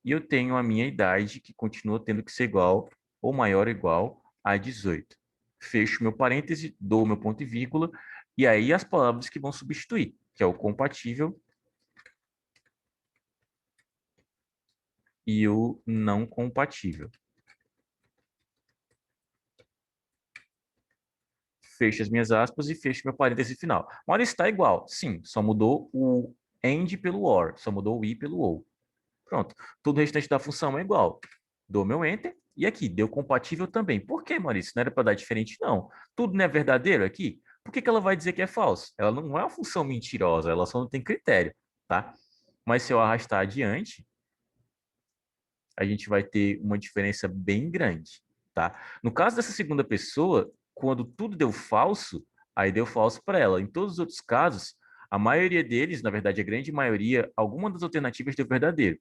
[SPEAKER 1] E eu tenho a minha idade, que continua tendo que ser igual ou maior ou igual a 18. Fecho meu parêntese, dou meu ponto e vírgula, e aí as palavras que vão substituir, que é o compatível e o não compatível. Fecho as minhas aspas e fecho meu parêntese final. Mas está igual. Sim, só mudou o end pelo or, só mudou o i pelo ou. Pronto. Todo o restante da função é igual. Dou meu enter e aqui, deu compatível também. Por que, Maurício? Não era para dar diferente, não. Tudo não é verdadeiro aqui? Por que que ela vai dizer que é falso? Ela não é uma função mentirosa, ela só não tem critério, tá? Mas se eu arrastar adiante, a gente vai ter uma diferença bem grande, tá? No caso dessa segunda pessoa, quando tudo deu falso, aí deu falso para ela. Em todos os outros casos, a maioria deles, na verdade, a grande maioria, alguma das alternativas deu verdadeiro.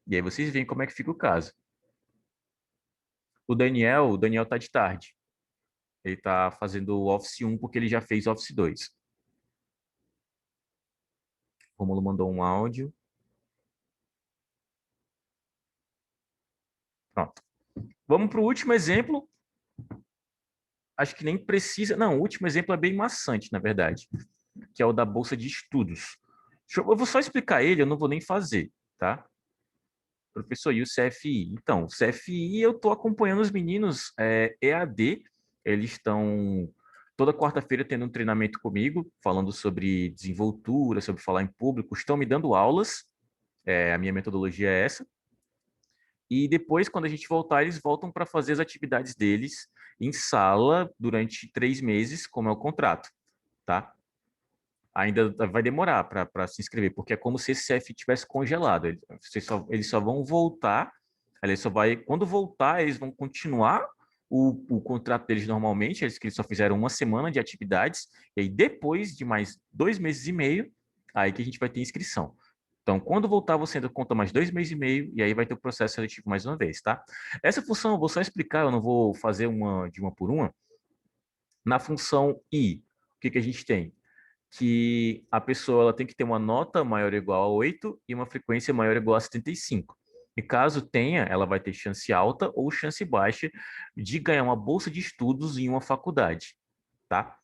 [SPEAKER 1] E aí vocês veem como é que fica o caso. O Daniel tá de tarde. Ele tá fazendo o Office 1 porque ele já fez Office 2. Romulo mandou um áudio. Pronto. Vamos para o último exemplo. Acho que nem precisa. Não, o último exemplo é bem maçante, na verdade, que é o da bolsa de estudos. Eu vou só explicar ele, eu não vou nem fazer, tá? Professor, e o CFI? Então, o CFI eu estou acompanhando os meninos EAD, eles estão toda quarta-feira tendo um treinamento comigo, falando sobre desenvoltura, sobre falar em público, estão me dando aulas, a minha metodologia é essa, e depois, quando a gente voltar, eles voltam para fazer as atividades deles em sala durante 3 meses, como é o contrato, tá? Ainda vai demorar para se inscrever, porque é como se esse CF tivesse congelado. Eles só vão voltar, eles só vai, quando voltar, eles vão continuar o contrato deles normalmente, que eles só fizeram uma semana de atividades, e aí depois de mais 2 meses e meio, aí que a gente vai ter inscrição. Então, quando voltar, você ainda conta mais 2 meses e meio, e aí vai ter o processo seletivo mais uma vez, tá? Essa função eu vou só explicar, eu não vou fazer uma de uma por uma. Na função i, o que que a gente tem? Que a pessoa ela tem que ter uma nota maior ou igual a 8 e uma frequência maior ou igual a 75. E caso tenha, ela vai ter chance alta ou chance baixa de ganhar uma bolsa de estudos em uma faculdade, tá?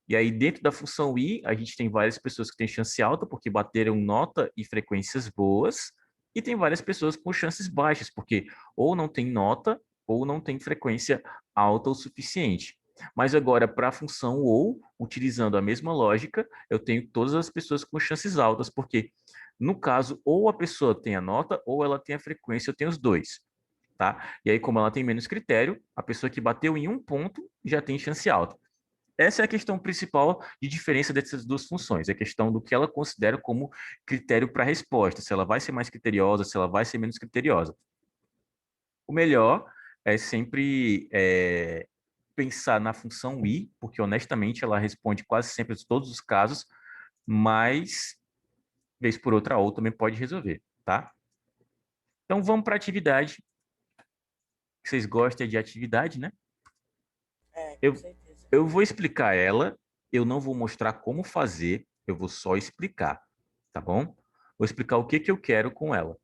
[SPEAKER 1] E aí, dentro da função i, a gente tem várias pessoas que têm chance alta porque bateram nota e frequências boas, e tem várias pessoas com chances baixas, porque ou não tem nota ou não tem frequência alta o suficiente. Mas agora, para a função ou, utilizando a mesma lógica, eu tenho todas as pessoas com chances altas, porque no caso, ou a pessoa tem a nota ou ela tem a frequência, eu tenho os dois. Tá? E aí, como ela tem menos critério, a pessoa que bateu em um ponto já tem chance alta. Essa é a questão principal de diferença dessas duas funções, é a questão do que ela considera como critério para a resposta, se ela vai ser mais criteriosa, se ela vai ser menos criteriosa. O melhor é sempre pensar na função i, porque honestamente ela responde quase sempre a todos os casos, mas vez por outra ou também pode resolver, tá? Então vamos para a atividade. Vocês gostam de atividade, né?
[SPEAKER 2] Com
[SPEAKER 1] Eu,
[SPEAKER 2] certeza.
[SPEAKER 1] eu vou explicar ela, eu não vou mostrar como fazer, eu vou só explicar, tá bom? Vou explicar o que que eu quero com ela.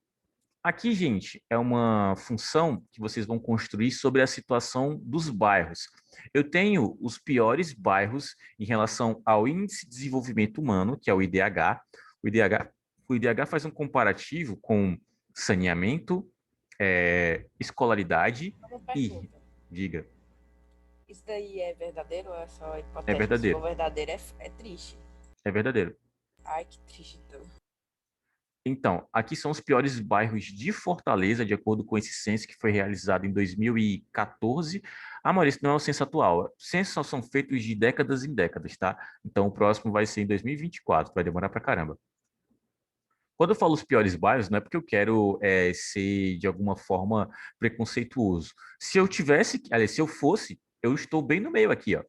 [SPEAKER 1] Aqui, gente, é uma função que vocês vão construir sobre a situação dos bairros. Eu tenho os piores bairros em relação ao Índice de Desenvolvimento Humano, que é o IDH. O IDH, o IDH faz um comparativo com saneamento, escolaridade
[SPEAKER 2] Uma
[SPEAKER 1] e,
[SPEAKER 2] pergunta.
[SPEAKER 1] diga,
[SPEAKER 2] Isso daí é verdadeiro ou é só
[SPEAKER 1] é
[SPEAKER 2] hipotético? Se for
[SPEAKER 1] verdadeiro,
[SPEAKER 2] verdadeiro, é triste.
[SPEAKER 1] é verdadeiro.
[SPEAKER 2] Ai, que triste, então.
[SPEAKER 1] Então, aqui são os piores bairros de Fortaleza, de acordo com esse censo que foi realizado em 2014. Ah, Maurício, não é o censo atual. Censos são feitos de décadas em décadas, tá? Então, o próximo vai ser em 2024, vai demorar pra caramba. Quando eu falo os piores bairros, não é porque eu quero ser, de alguma forma, preconceituoso. Se eu tivesse, aliás, se eu fosse, eu estou bem no meio aqui, ó,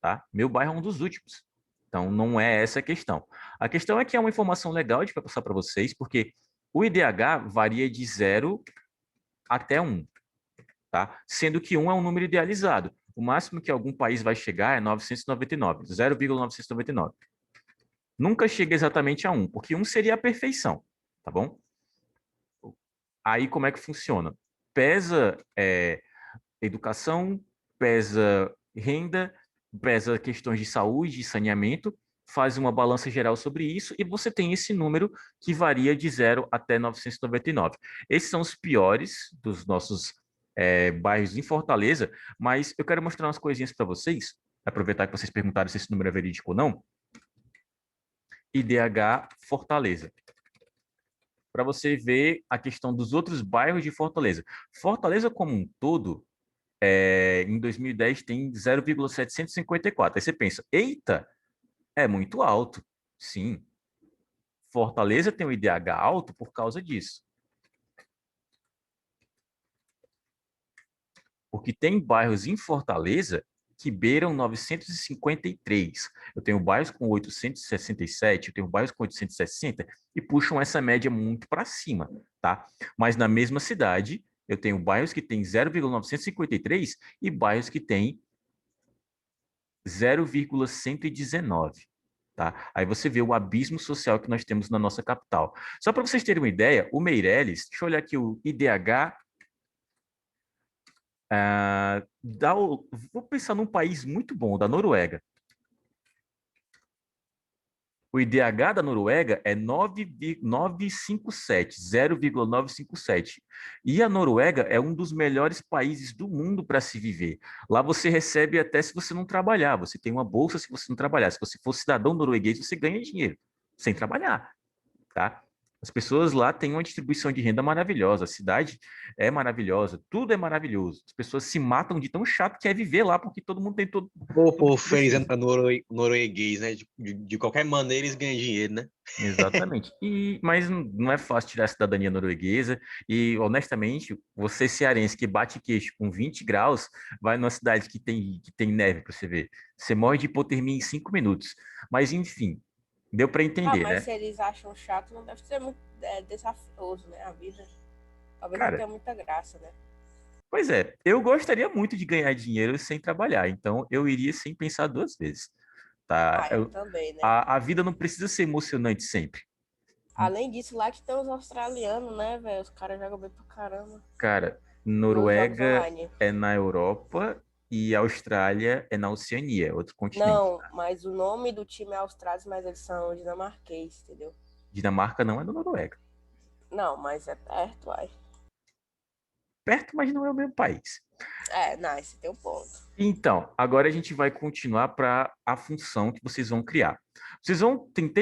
[SPEAKER 1] tá? Meu bairro é um dos últimos. Então, não é essa a questão. A questão é que é uma informação legal, a gente vai passar para vocês, porque o IDH varia de 0 até 1, tá? Sendo que 1 é um número idealizado. O máximo que algum país vai chegar é 999, 0,999. Nunca chega exatamente a 1, porque 1 seria a perfeição, tá bom? Aí como é que funciona? Pesa educação, pesa renda, pesa questões de saúde e saneamento, faz uma balança geral sobre isso e você tem esse número que varia de 0 até 999. Esses são os piores dos nossos bairros em Fortaleza, mas eu quero mostrar umas coisinhas para vocês, aproveitar que vocês perguntaram se esse número é verídico ou não. IDH Fortaleza, para você ver a questão dos outros bairros de Fortaleza. Fortaleza como um todo, em 2010 tem 0,754. Aí você pensa, eita, é muito alto. Sim, Fortaleza tem um IDH alto por causa disso. Porque tem bairros em Fortaleza que beiram 953. Eu tenho bairros com 867, eu tenho bairros com 860 e puxam essa média muito para cima, tá? Mas na mesma cidade, eu tenho bairros que têm 0,953 e bairros que têm 0,119. Tá? Aí você vê o abismo social que nós temos na nossa capital. Só para vocês terem uma ideia, o Meireles, deixa eu olhar aqui o IDH. Vou pensar num país muito bom, da Noruega. O IDH da Noruega é 9,957, 0,957. E a Noruega é um dos melhores países do mundo para se viver. Lá você recebe até se você não trabalhar. Você tem uma bolsa se você não trabalhar. Se você for cidadão norueguês, você ganha dinheiro sem trabalhar, tá? As pessoas lá têm uma distribuição de renda maravilhosa, a cidade é maravilhosa, tudo é maravilhoso. As pessoas se matam de tão chato que é viver lá, porque todo mundo tem tudo
[SPEAKER 6] O povo
[SPEAKER 1] que
[SPEAKER 6] feliz
[SPEAKER 1] precisa.
[SPEAKER 6] norueguês, né? De qualquer maneira eles ganham dinheiro, né?
[SPEAKER 1] Exatamente. Mas não é fácil tirar a cidadania norueguesa. E, honestamente, você cearense que bate queixo com 20 graus, vai numa cidade que tem neve para você ver. Você morre de hipotermia em 5 minutos. Mas, enfim, deu para
[SPEAKER 2] Ah,
[SPEAKER 1] entender,
[SPEAKER 2] mas
[SPEAKER 1] né?
[SPEAKER 2] se eles acham chato, não deve ser muito desafioso, né? A vida. Talvez não
[SPEAKER 1] Cara,
[SPEAKER 2] tenha muita graça, né?
[SPEAKER 1] pois é, eu gostaria muito de ganhar dinheiro sem trabalhar, então eu iria sem pensar duas vezes, tá?
[SPEAKER 2] Ah, eu também, né?
[SPEAKER 1] A vida não precisa ser emocionante sempre.
[SPEAKER 2] Além disso, lá que tem os australianos, né, velho? Os caras jogam bem pra caramba
[SPEAKER 1] Cara,
[SPEAKER 2] nos jogos
[SPEAKER 1] Noruega
[SPEAKER 2] online.
[SPEAKER 1] é na Europa e Austrália é na Oceania, outro continente.
[SPEAKER 2] Não, mas o nome do time é Austrália, mas eles são dinamarquês, entendeu?
[SPEAKER 1] Dinamarca não é da Noruega.
[SPEAKER 2] Não, mas é perto, ai.
[SPEAKER 1] Perto, mas não é o mesmo país.
[SPEAKER 2] É, não, esse tem um ponto.
[SPEAKER 1] Então, agora a gente vai continuar para a função que vocês vão criar. Vocês vão tem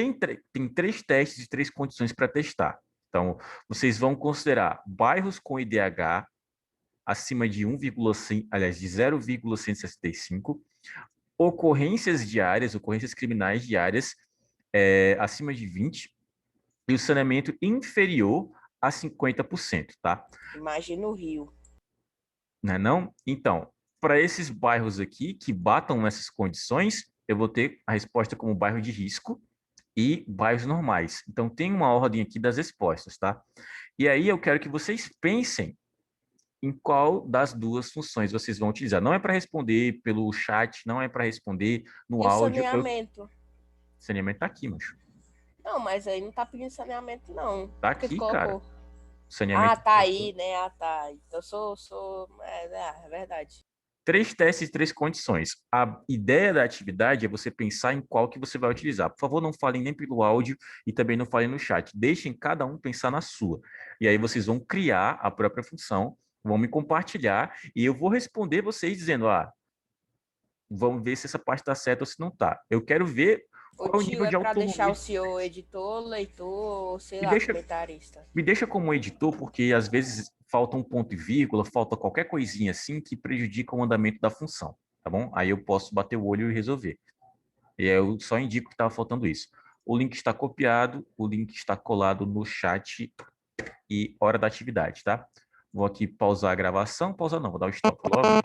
[SPEAKER 1] 3 testes e 3 condições para testar. Então, vocês vão considerar bairros com IDH acima de 1,5, aliás, de 0,165, ocorrências criminais diárias acima de 20 e o saneamento inferior a 50%, tá?
[SPEAKER 2] Imagina o Rio.
[SPEAKER 1] Não é não? Então, para esses bairros aqui que batam nessas condições, eu vou ter a resposta como bairro de risco e bairros normais. Então, tem uma ordem aqui das respostas, tá? E aí eu quero que vocês pensem em qual das duas funções vocês vão utilizar. Não é para responder pelo chat, não é para responder no
[SPEAKER 2] E o
[SPEAKER 1] áudio.
[SPEAKER 2] saneamento?
[SPEAKER 1] Saneamento tá aqui, macho.
[SPEAKER 2] Não, mas aí não tá pedindo saneamento, não.
[SPEAKER 1] Tá
[SPEAKER 2] Por que tu
[SPEAKER 1] aqui, cara.
[SPEAKER 2] colocou? Ah,
[SPEAKER 1] Saneamento.
[SPEAKER 2] tá aí, né? Ah, tá. Então é verdade.
[SPEAKER 1] 3 testes e 3 condições. A ideia da atividade é você pensar em qual que você vai utilizar. Por favor, não falem nem pelo áudio e também não falem no chat. Deixem cada um pensar na sua. E aí vocês vão criar a própria função, vão me compartilhar e eu vou responder vocês dizendo, vamos ver se essa parte está certa ou se não está. Eu quero ver
[SPEAKER 2] O
[SPEAKER 1] qual é o
[SPEAKER 2] tio
[SPEAKER 1] nível
[SPEAKER 2] é
[SPEAKER 1] de
[SPEAKER 2] pra deixar o
[SPEAKER 1] autonomia.
[SPEAKER 2] senhor editor, leitor, sei
[SPEAKER 1] Me
[SPEAKER 2] lá,
[SPEAKER 1] deixa,
[SPEAKER 2] comentarista.
[SPEAKER 1] me deixa como editor, porque às vezes falta um ponto e vírgula, falta qualquer coisinha assim que prejudica o andamento da função, tá bom? Aí eu posso bater o olho e resolver. E eu só indico que estava faltando isso. O link está copiado, o link está colado no chat e hora da atividade, tá? Vou aqui pausar a gravação. Pausar não, vou dar o stop logo.